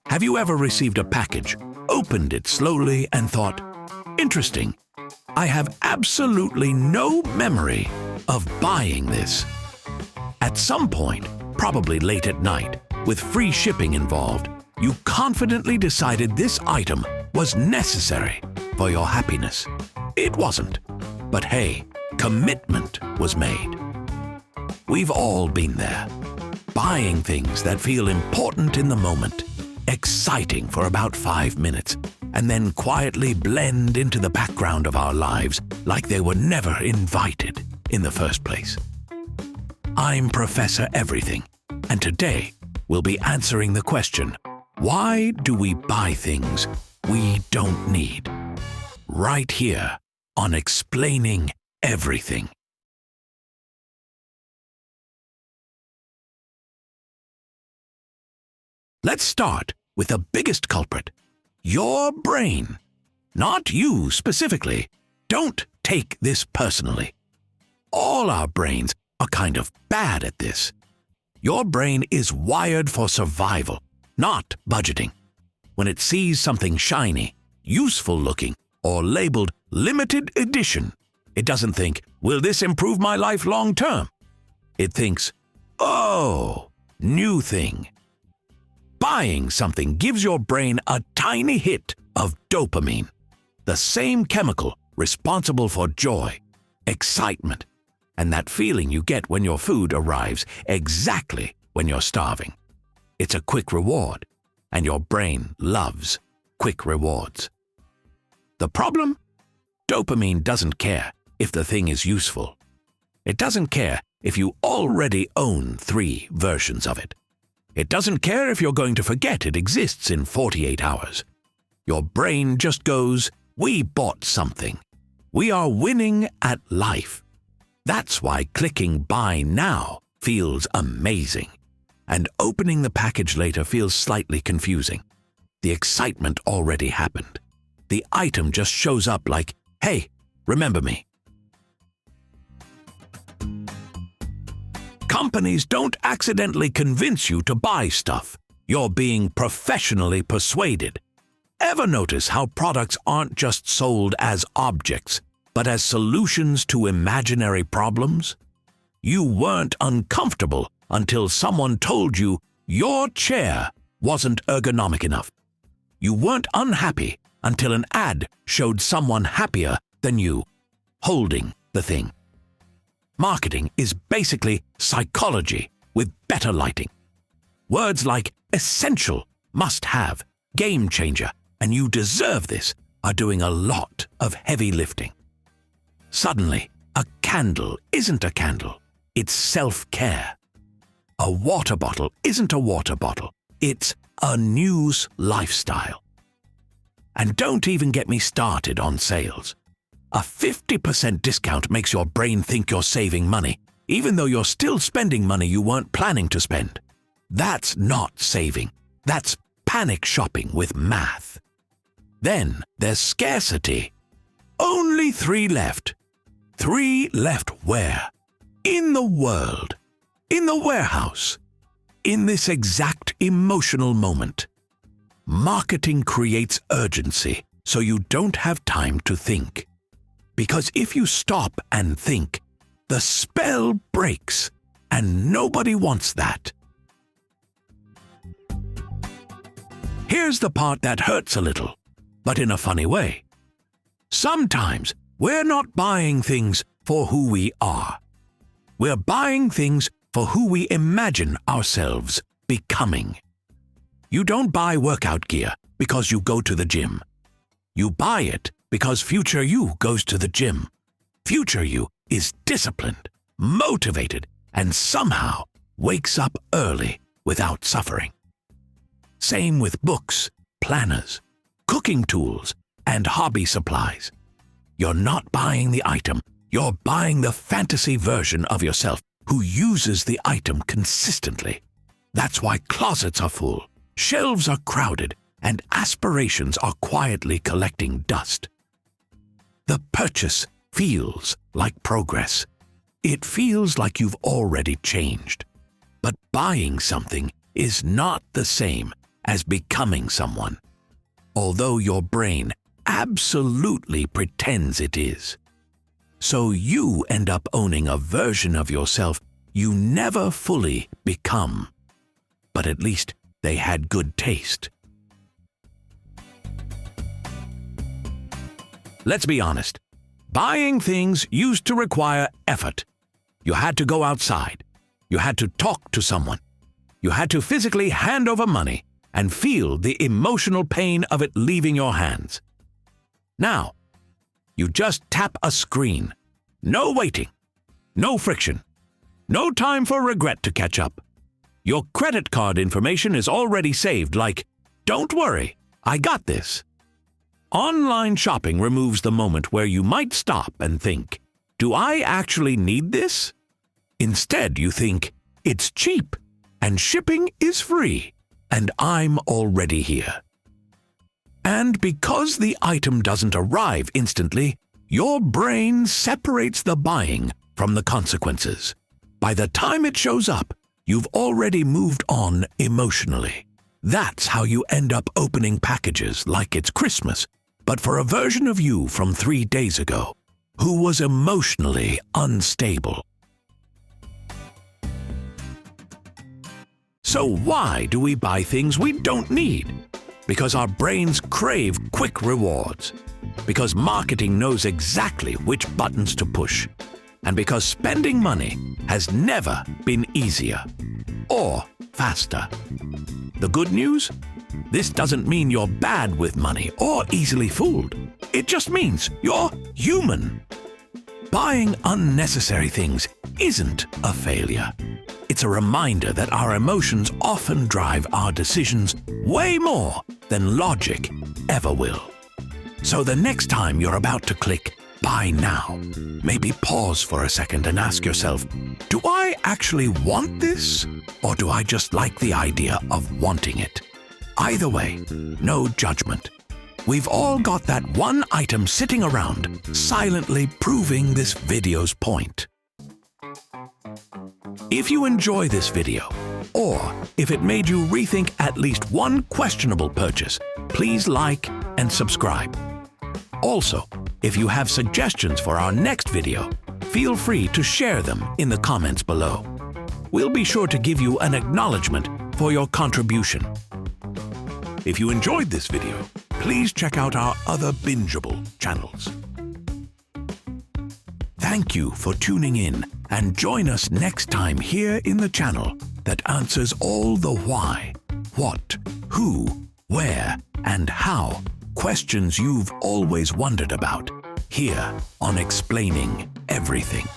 Have you ever received a package, opened it slowly, and thought, "Interesting, I have absolutely no memory of buying this"? At some point, probably late at night, with free shipping involved, you confidently decided this item was necessary for your happiness. It wasn't, but hey, commitment was made. We've all been there, buying things that feel important in the moment, exciting for about 5 minutes, and then quietly blend into the background of our lives like they were never invited in the first place. I'm Professor Everything, and today we'll be answering the question, why do we buy things we don't need? Right here on Explaining Everything. Let's start with the biggest culprit, your brain. Not you specifically. Don't take this personally. All our brains are kind of bad at this. Your brain is wired for survival, not budgeting. When it sees something shiny, useful looking, or labeled limited edition, it doesn't think, will this improve my life long term? It thinks, oh, new thing. Buying something gives your brain a tiny hit of dopamine, the same chemical responsible for joy, excitement, and that feeling you get when your food arrives exactly when you're starving. It's a quick reward, and your brain loves quick rewards. The problem? Dopamine doesn't care if the thing is useful. It doesn't care if you already own 3 versions of it. It doesn't care if you're going to forget it exists in 48 hours. Your brain just goes, we bought something. We are winning at life. That's why clicking Buy Now feels amazing, and opening the package later feels slightly confusing. The excitement already happened. The item just shows up like, hey, remember me. Companies don't accidentally convince you to buy stuff. You're being professionally persuaded. Ever notice how products aren't just sold as objects, but as solutions to imaginary problems? You weren't uncomfortable until someone told you your chair wasn't ergonomic enough. You weren't unhappy until an ad showed someone happier than you holding the thing. Marketing is basically psychology with better lighting. Words like essential, must have, game changer, and you deserve this are doing a lot of heavy lifting. Suddenly, a candle isn't a candle, it's self-care. A water bottle isn't a water bottle, it's a news lifestyle. And don't even get me started on sales. A 50% discount makes your brain think you're saving money, even though you're still spending money you weren't planning to spend. That's not saving. That's panic shopping with math. Then there's scarcity. Only 3 left. 3 left where? In the world. In the warehouse. In this exact emotional moment. Marketing creates urgency, so you don't have time to think. Because if you stop and think, the spell breaks, and nobody wants that. Here's the part that hurts a little, but in a funny way. Sometimes we're not buying things for who we are. We're buying things for who we imagine ourselves becoming. You don't buy workout gear because you go to the gym. You buy it because future you goes to the gym. Future you is disciplined, motivated, and somehow wakes up early without suffering. Same with books, planners, cooking tools, and hobby supplies. You're not buying the item, you're buying the fantasy version of yourself who uses the item consistently. That's why closets are full, shelves are crowded, and aspirations are quietly collecting dust. The purchase feels like progress. It feels like you've already changed. But buying something is not the same as becoming someone, although your brain absolutely pretends it is. So you end up owning a version of yourself you never fully become. But at least they had good taste. Let's be honest. Buying things used to require effort. You had to go outside. You had to talk to someone. You had to physically hand over money and feel the emotional pain of it leaving your hands. Now, you just tap a screen. No waiting. No friction. No time for regret to catch up. Your credit card information is already saved like, "Don't worry, I got this." Online shopping removes the moment where you might stop and think, "Do I actually need this?" Instead, you think, "It's cheap, and shipping is free, and I'm already here." And because the item doesn't arrive instantly, your brain separates the buying from the consequences. By the time it shows up, you've already moved on emotionally. That's how you end up opening packages like it's Christmas, but for a version of you from 3 days ago, who was emotionally unstable. So why do we buy things we don't need? Because our brains crave quick rewards. Because marketing knows exactly which buttons to push. And because spending money has never been easier or faster. The good news? This doesn't mean you're bad with money or easily fooled. It just means you're human. Buying unnecessary things isn't a failure. It's a reminder that our emotions often drive our decisions way more than logic ever will. So the next time you're about to click Buy Now, maybe pause for a second and ask yourself, do I actually want this? Or do I just like the idea of wanting it? Either way, no judgment. We've all got that one item sitting around, silently proving this video's point. If you enjoy this video, or if it made you rethink at least one questionable purchase, please like and subscribe. Also, if you have suggestions for our next video, feel free to share them in the comments below. We'll be sure to give you an acknowledgement for your contribution. If you enjoyed this video, please check out our other bingeable channels. Thank you for tuning in, and join us next time here in the channel that answers all the why, what, who, where, and how questions you've always wondered about, here on Explaining Everything.